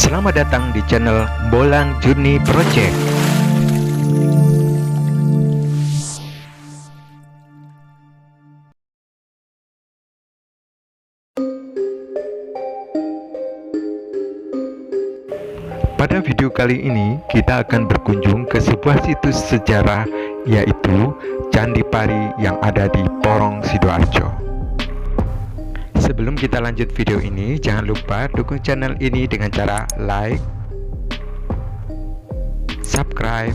Selamat datang di channel Bolang Journey Project. Pada video kali ini kita akan berkunjung ke sebuah situs sejarah, yaitu Candi Pari yang ada di Porong Sidoarjo. Sebelum kita lanjut video ini, jangan lupa dukung channel ini dengan cara like, subscribe,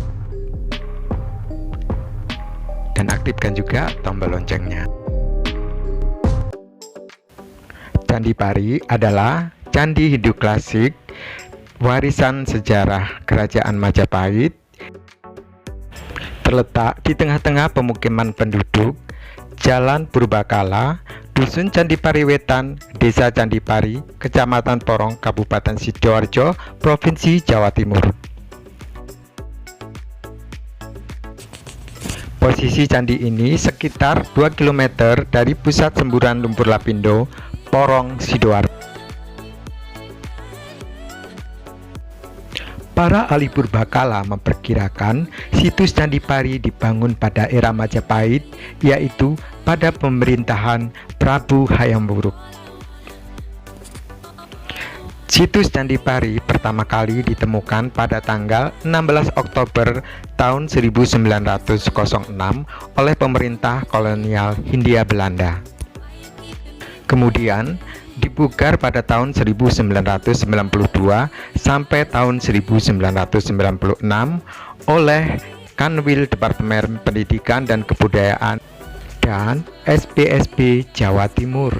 dan aktifkan juga tombol loncengnya. Candi Pari adalah candi Hindu klasik warisan sejarah Kerajaan Majapahit, terletak di tengah-tengah pemukiman penduduk Jalan Purbakala, Dusun Candi Pari Wetan, Desa Candi Pari, Kecamatan Porong, Kabupaten Sidoarjo, Provinsi Jawa Timur. Posisi candi ini sekitar 2 km dari pusat semburan lumpur lapindo, Porong Sidoarjo. Para ahli purbakala memperkirakan situs Candi Pari dibangun pada era Majapahit, yaitu pada pemerintahan Prabu Hayam Wuruk. Situs Candi Pari pertama kali ditemukan pada tanggal 16 Oktober tahun 1906 oleh pemerintah kolonial Hindia Belanda. Kemudian dipugar pada tahun 1992 sampai tahun 1996 oleh Kanwil Departemen Pendidikan dan Kebudayaan dan SPSB Jawa Timur.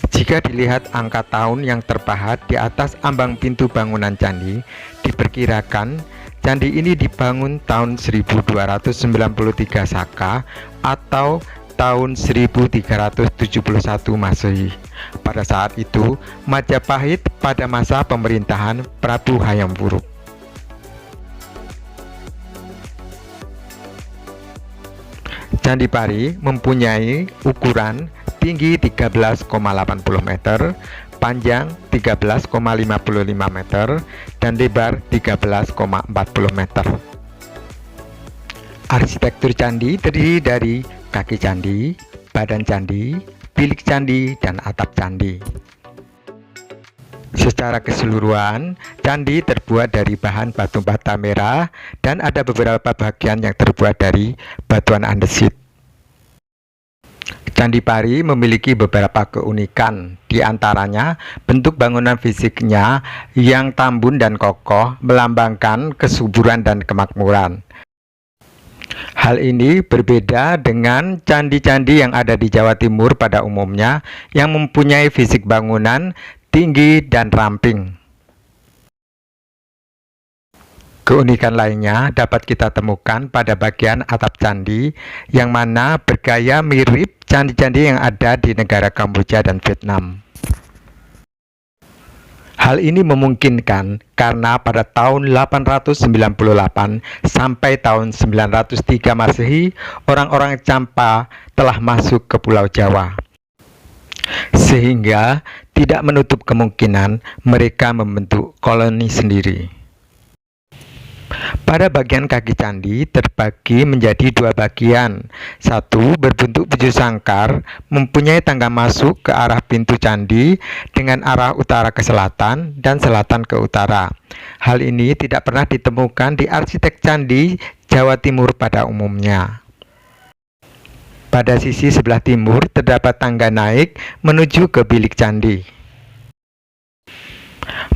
Jika dilihat angka tahun yang terpahat di atas ambang pintu bangunan candi, diperkirakan candi ini dibangun tahun 1293 Saka atau tahun 1371 Masehi. Pada saat itu, Majapahit pada masa pemerintahan Prabu Hayam Wuruk. Candi Pari mempunyai ukuran tinggi 13,80 meter, panjang 13,55 meter, dan lebar 13,40 meter. Arsitektur candi terdiri dari kaki candi, badan candi, bilik candi, dan atap candi. Secara keseluruhan, candi terbuat dari bahan batu bata merah dan ada beberapa bagian yang terbuat dari batuan andesit. Candi Pari memiliki beberapa keunikan, di antaranya bentuk bangunan fisiknya yang tambun dan kokoh melambangkan kesuburan dan kemakmuran. Hal ini berbeda dengan candi-candi yang ada di Jawa Timur pada umumnya yang mempunyai fisik bangunan tinggi dan ramping. Keunikan lainnya dapat kita temukan pada bagian atap candi yang mana bergaya mirip candi-candi yang ada di negara Kamboja dan Vietnam. Hal ini memungkinkan karena pada tahun 898 sampai tahun 903 Masehi, orang-orang Champa telah masuk ke Pulau Jawa, sehingga tidak menutup kemungkinan mereka membentuk koloni sendiri. Pada bagian kaki candi terbagi menjadi dua bagian. Satu berbentuk bujur sangkar, mempunyai tangga masuk ke arah pintu candi dengan arah utara ke selatan dan selatan ke utara. Hal ini tidak pernah ditemukan di arsitek candi Jawa Timur pada umumnya. Pada sisi sebelah timur terdapat tangga naik menuju ke bilik candi.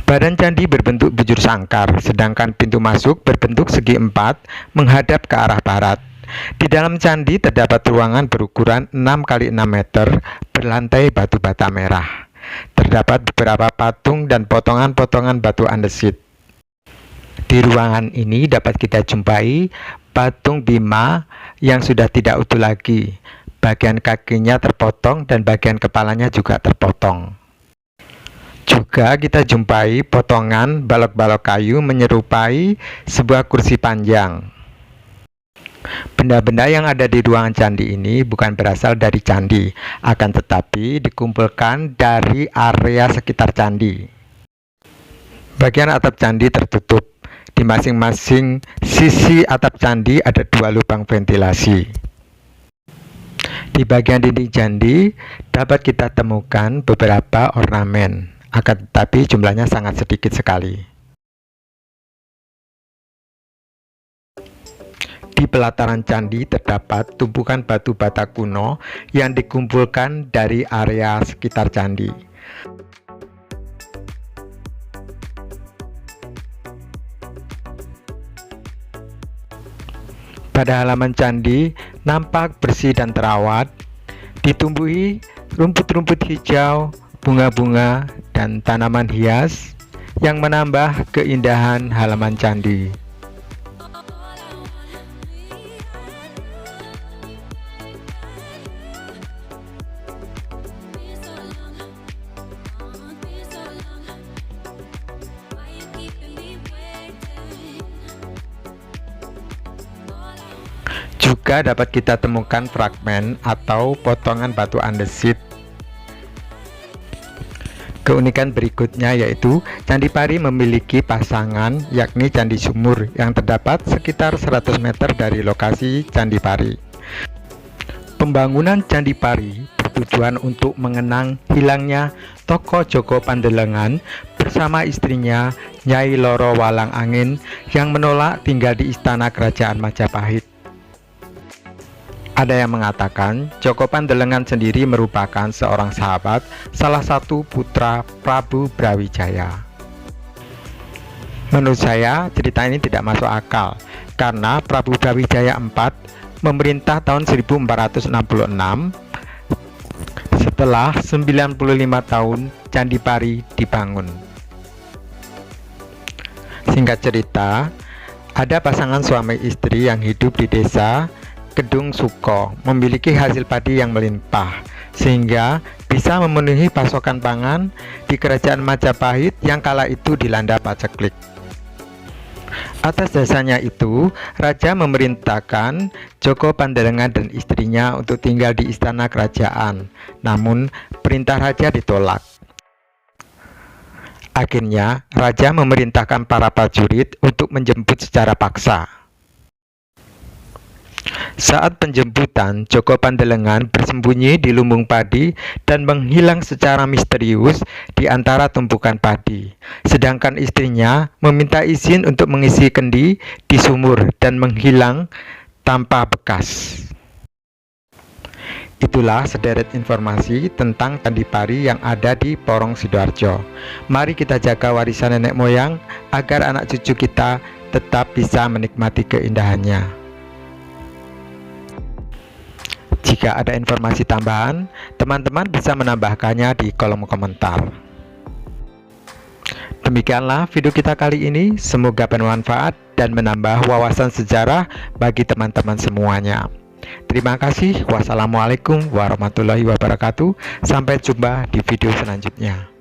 Badan candi berbentuk bujur sangkar, sedangkan pintu masuk berbentuk segi empat menghadap ke arah barat. Di dalam candi terdapat ruangan berukuran 6 x 6 meter berlantai batu bata merah. Terdapat beberapa patung dan potongan-potongan batu andesit. Di ruangan ini dapat kita jumpai patung Bima yang sudah tidak utuh lagi. Bagian kakinya terpotong dan bagian kepalanya juga terpotong. Juga kita jumpai potongan balok-balok kayu menyerupai sebuah kursi panjang. Benda-benda yang ada di ruangan candi ini bukan berasal dari candi, akan tetapi dikumpulkan dari area sekitar candi. Bagian atap candi tertutup. Di masing-masing sisi atap candi ada 2 lubang ventilasi. Di bagian dinding candi dapat kita temukan beberapa ornamen, akan tetapi jumlahnya sangat sedikit sekali. Di pelataran candi terdapat tumpukan batu bata kuno yang dikumpulkan dari area sekitar candi. Pada halaman candi nampak bersih dan terawat, ditumbuhi rumput-rumput hijau, bunga-bunga, dan tanaman hias yang menambah keindahan halaman candi. Juga dapat kita temukan fragmen atau potongan batu andesit. Keunikan berikutnya yaitu Candi Pari memiliki pasangan, yakni Candi Sumur yang terdapat sekitar 100 meter dari lokasi Candi Pari. Pembangunan Candi Pari bertujuan untuk mengenang hilangnya tokoh Joko Pandelengan bersama istrinya Nyai Loro Walang Angin yang menolak tinggal di istana kerajaan Majapahit. Ada yang mengatakan Joko Pandelengan sendiri merupakan seorang sahabat salah satu putra Prabu Brawijaya. Menurut saya cerita ini tidak masuk akal karena Prabu Brawijaya IV memerintah tahun 1466. Setelah 95 tahun Candi Pari dibangun. Singkat cerita, ada pasangan suami istri yang hidup di desa Kedung Suko, memiliki hasil padi yang melimpah sehingga bisa memenuhi pasokan pangan di kerajaan Majapahit yang kala itu dilanda paceklik. Atas dasarnya itu, raja memerintahkan Joko Pandelengan dan istrinya untuk tinggal di istana kerajaan. Namun, perintah raja ditolak. Akhirnya, raja memerintahkan para prajurit untuk menjemput secara paksa. Saat penjemputan, Joko Pandelengan bersembunyi di lumbung padi dan menghilang secara misterius di antara tumpukan padi. Sedangkan istrinya meminta izin untuk mengisi kendi di sumur dan menghilang tanpa bekas. Itulah sederet informasi tentang Candi Pari yang ada di Porong Sidoarjo. Mari kita jaga warisan nenek moyang agar anak cucu kita tetap bisa menikmati keindahannya. Jika ada informasi tambahan, teman-teman bisa menambahkannya di kolom komentar. Demikianlah video kita kali ini, semoga bermanfaat dan menambah wawasan sejarah bagi teman-teman semuanya. Terima kasih. Wassalamualaikum warahmatullahi wabarakatuh. Sampai jumpa di video selanjutnya.